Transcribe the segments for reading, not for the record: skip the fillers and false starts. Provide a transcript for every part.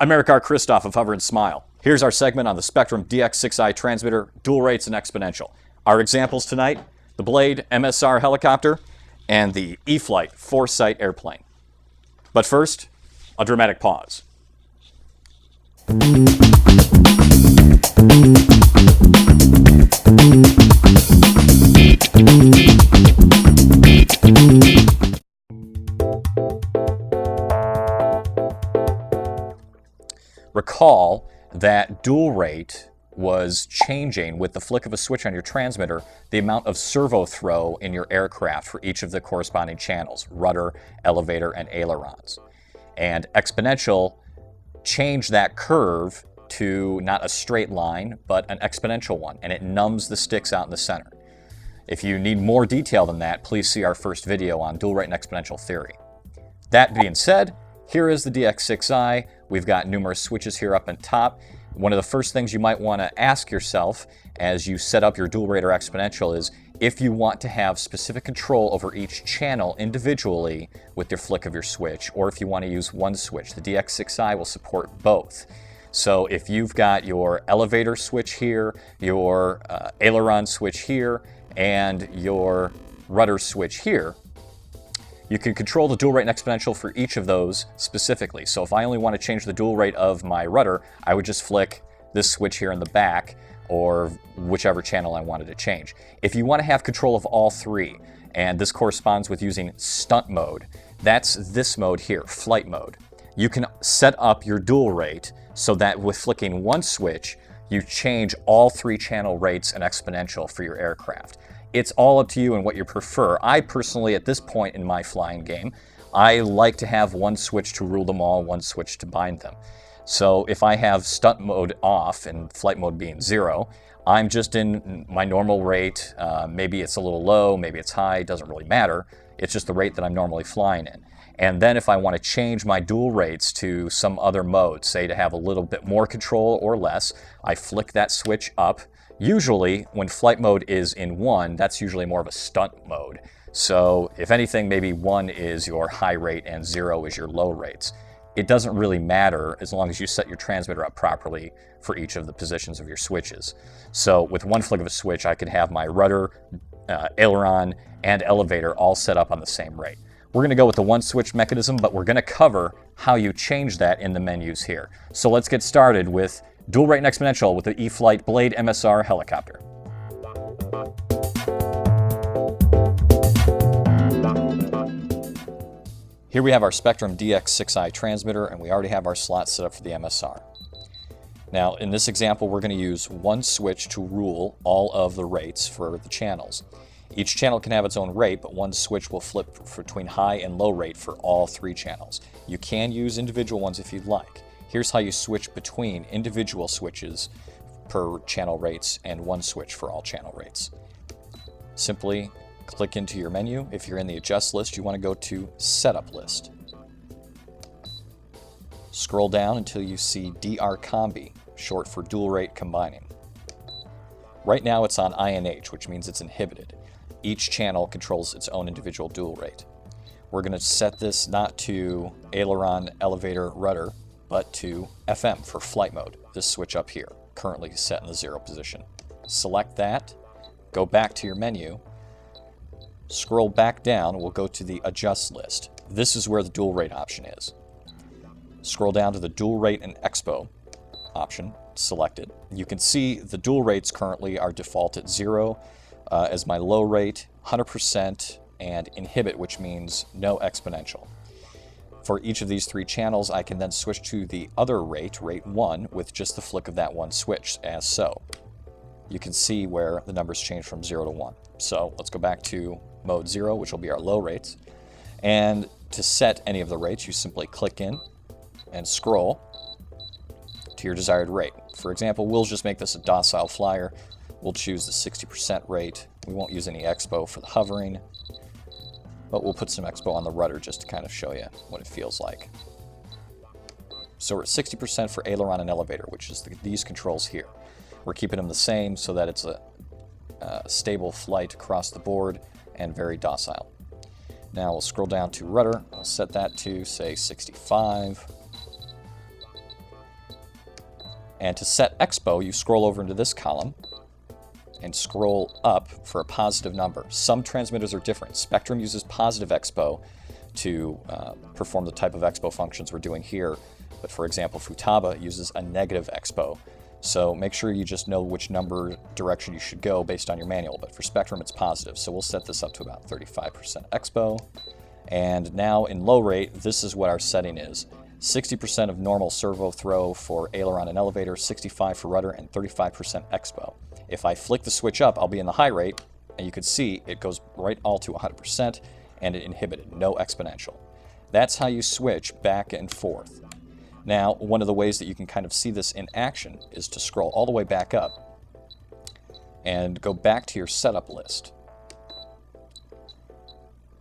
I'm Eric R. Christoph of HoverAndSmile. Here's our segment on the Spektrum DX6i transmitter, dual rates and exponential. Our examples tonight, the Blade MSR helicopter and the E-FLITE 4-site airplane. But first, a dramatic pause. Recall that dual rate was changing with the flick of a switch on your transmitter the amount of servo throw in your aircraft for each of the corresponding channels, rudder, elevator, and ailerons. And exponential changed that curve to not a straight line, but an exponential one, and it numbs the sticks out in the center. If you need more detail than that, please see our first video on dual rate and exponential theory. That being said, here is the DX6i. We've got numerous switches here up on top. One of the first things you might want to ask yourself as you set up your dual rate or exponential is if you want to have specific control over each channel individually with your flick of your switch, or if you want to use one switch. The DX6i will support both. So if you've got your elevator switch here, your aileron switch here, and your rudder switch here, you can control the dual rate and exponential for each of those specifically. So if I only want to change the dual rate of my rudder, I would just flick this switch here in the back or whichever channel I wanted to change. If you want to have control of all three, and this corresponds with using stunt mode, that's this mode here, flight mode. You can set up your dual rate so that with flicking one switch, you change all three channel rates and exponential for your aircraft. It's all up to you and what you prefer. I personally, at this point in my flying game, I like to have one switch to rule them all, one switch to bind them. So if I have stunt mode off and flight mode being 0, I'm just in my normal rate. Maybe it's a little low, maybe it's high, it doesn't really matter. It's just the rate that I'm normally flying in. And then if I want to change my dual rates to some other mode, say to have a little bit more control or less, I flick that switch up. Usually, when flight mode is in 1, that's usually more of a stunt mode. So if anything, maybe 1 is your high rate and 0 is your low rates. It doesn't really matter as long as you set your transmitter up properly for each of the positions of your switches. So with one flick of a switch, I could have my rudder, aileron, and elevator all set up on the same rate. We're going to go with the one switch mechanism, but we're going to cover how you change that in the menus here. So let's get started with dual rate and exponential with the E-FLITE Blade MSR helicopter. Here we have our Spektrum DX6i transmitter, and we already have our slot set up for the MSR. Now, in this example, we're going to use one switch to rule all of the rates for the channels. Each channel can have its own rate, but one switch will flip between high and low rate for all three channels. You can use individual ones if you'd like. Here's how you switch between individual switches per channel rates and one switch for all channel rates. Simply click into your menu. If you're in the adjust list, you want to go to setup list. Scroll down until you see DR Combi, short for dual rate combining. Right now it's on INH, which means it's inhibited. Each channel controls its own individual dual rate. We're going to set this not to aileron, elevator, rudder, but to FM for flight mode, this switch up here, currently set in the 0 position. Select that, go back to your menu, scroll back down, we'll go to the adjust list. This is where the dual rate option is. Scroll down to the dual rate and Expo option, select it. You can see the dual rates currently are default at 0 as my low rate, 100%, and inhibit, which means no exponential. For each of these three channels, I can then switch to the other rate, rate 1, with just the flick of that one switch, as so. You can see where the numbers change from 0 to 1. So let's go back to mode 0, which will be our low rates. And to set any of the rates, you simply click in and scroll to your desired rate. For example, we'll just make this a docile flyer. We'll choose the 60% rate. We won't use any Expo for the hovering, but we'll put some Expo on the rudder just to kind of show you what it feels like. So we're at 60% for aileron and elevator, which is these controls here. We're keeping them the same so that it's a stable flight across the board and very docile. Now we'll scroll down to rudder. I'll set that to, say, 65. And to set Expo, you scroll over into this column and scroll up for a positive number. Some transmitters are different. Spektrum uses positive Expo to perform the type of Expo functions we're doing here. But for example, Futaba uses a negative Expo. So make sure you just know which number direction you should go based on your manual. But for Spektrum, it's positive. So we'll set this up to about 35% Expo. And now in low rate, this is what our setting is. 60% of normal servo throw for aileron and elevator, 65% for rudder, and 35% Expo. If I flick the switch up, I'll be in the high rate, and you can see it goes right all to 100%, and it inhibited, no exponential. That's how you switch back and forth. Now, one of the ways that you can kind of see this in action is to scroll all the way back up and go back to your setup list.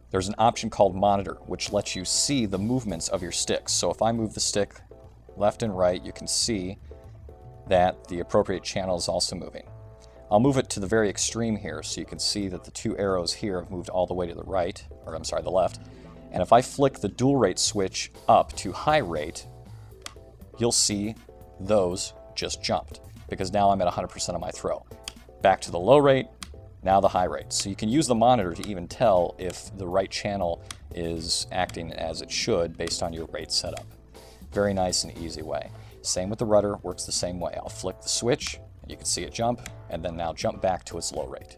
There's an option called Monitor, which lets you see the movements of your sticks. So if I move the stick left and right, you can see that the appropriate channel is also moving. I'll move it to the very extreme here so you can see that the two arrows here have moved all the way to the right, or I'm sorry, the left. And if I flick the dual rate switch up to high rate, you'll see those just jumped because now I'm at 100% of my throw. Back to the low rate, now the high rate. So you can use the monitor to even tell if the right channel is acting as it should based on your rate setup. Very nice and easy way. Same with the rudder, works the same way. I'll flick the switch, and you can see it jump, and then now jump back to its low rate.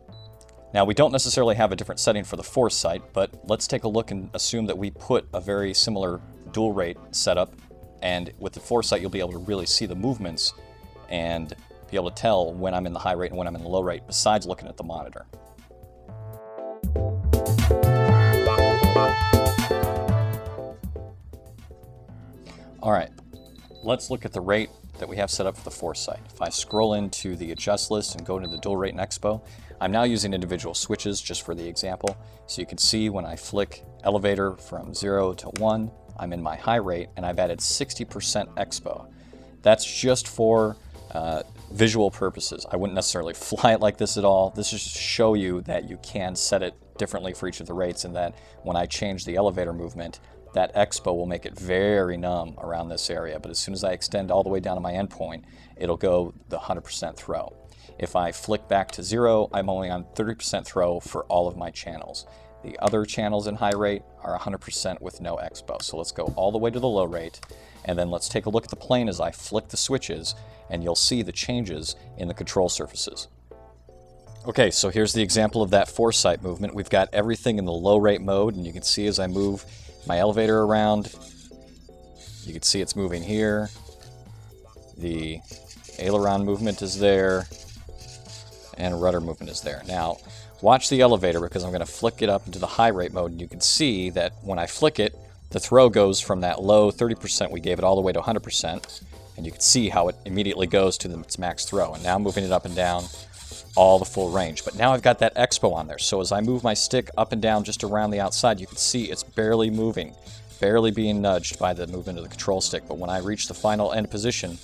Now we don't necessarily have a different setting for the foresight, but let's take a look and assume that we put a very similar dual rate setup, and with the foresight you'll be able to really see the movements and be able to tell when I'm in the high rate and when I'm in the low rate, besides looking at the monitor. All right, let's look at the rate that we have set up for the foresight. If I scroll into the adjust list and go into the dual rate and Expo, I'm now using individual switches just for the example. So you can see when I flick elevator from 0 to 1, I'm in my high rate and I've added 60% Expo. That's just for visual purposes. I wouldn't necessarily fly it like this at all. This is to show you that you can set it differently for each of the rates, and that when I change the elevator movement, that Expo will make it very numb around this area. But as soon as I extend all the way down to my endpoint, it'll go the 100% throw. If I flick back to 0, I'm only on 30% throw for all of my channels. The other channels in high rate are 100% with no Expo. So let's go all the way to the low rate, and then let's take a look at the plane as I flick the switches, and you'll see the changes in the control surfaces. Okay, so here's the example of that foresight movement. We've got everything in the low rate mode, and you can see as I move my elevator around, you can see it's moving here. The aileron movement is there, and rudder movement is there. Now, watch the elevator because I'm going to flick it up into the high rate mode, and you can see that when I flick it, the throw goes from that low 30% we gave it all the way to 100%, and you can see how it immediately goes to its max throw. And now I'm moving it up and down all the full range. But now I've got that Expo on there, so as I move my stick up and down just around the outside, you can see it's barely moving, barely being nudged by the movement of the control stick. But when I reach the final end position,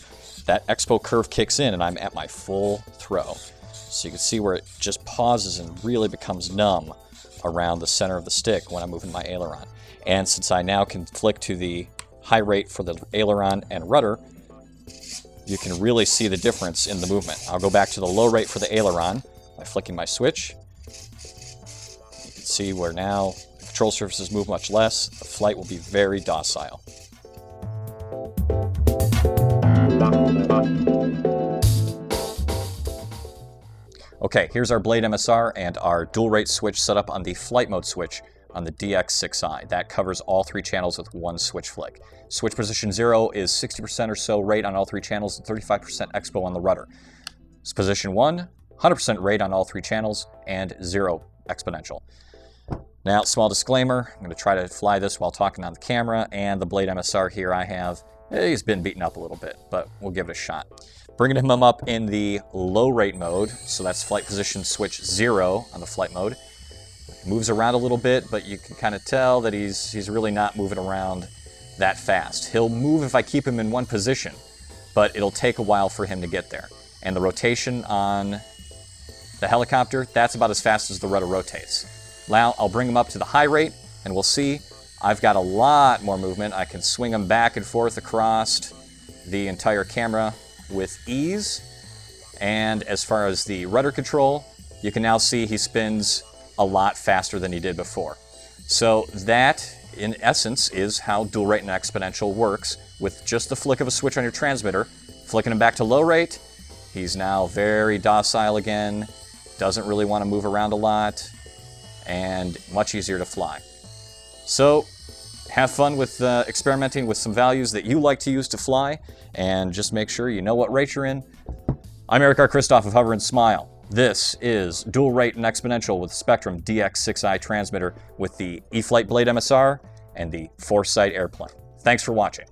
that Expo curve kicks in and I'm at my full throw. So you can see where it just pauses and really becomes numb around the center of the stick when I'm moving my aileron. And since I now can flick to the high rate for the aileron and rudder, you can really see the difference in the movement. I'll go back to the low rate for the aileron by flicking my switch. You can see where now the control surfaces move much less. The flight will be very docile. Okay, here's our blade MSR and our dual rate switch set up on the flight mode switch on the DX6i. That covers all 3 channels with one switch flick. Switch position 0 is 60% or so rate on all 3 channels and 35% Expo on the rudder. Position 1, 100% rate on all 3 channels and 0 exponential. Now, small disclaimer, I'm going to try to fly this while talking on the camera, and the blade MSR here I have, he's been beaten up a little bit, but we'll give it a shot. Bringing him up in the low rate mode, so that's flight position switch 0 on the flight mode. Moves around a little bit, but you can kind of tell that he's really not moving around that fast. He'll move if I keep him in one position, but it'll take a while for him to get there. And the rotation on the helicopter, that's about as fast as the rudder rotates. Now I'll bring him up to the high rate, and we'll see I've got a lot more movement. I can swing him back and forth across the entire camera with ease. And as far as the rudder control, you can now see he spins a lot faster than he did before. So that, in essence, is how dual rate and exponential works. With just the flick of a switch on your transmitter, flicking him back to low rate, he's now very docile again, doesn't really want to move around a lot, and much easier to fly. So have fun with experimenting with some values that you like to use to fly, and just make sure you know what rate you're in. I'm Eric R. Christoph of HoverAndSmile. This is Dual Rate and Exponential with Spektrum DX6i transmitter with the E-FLITE Blade MSR and the Foresight airplane. Thanks for watching.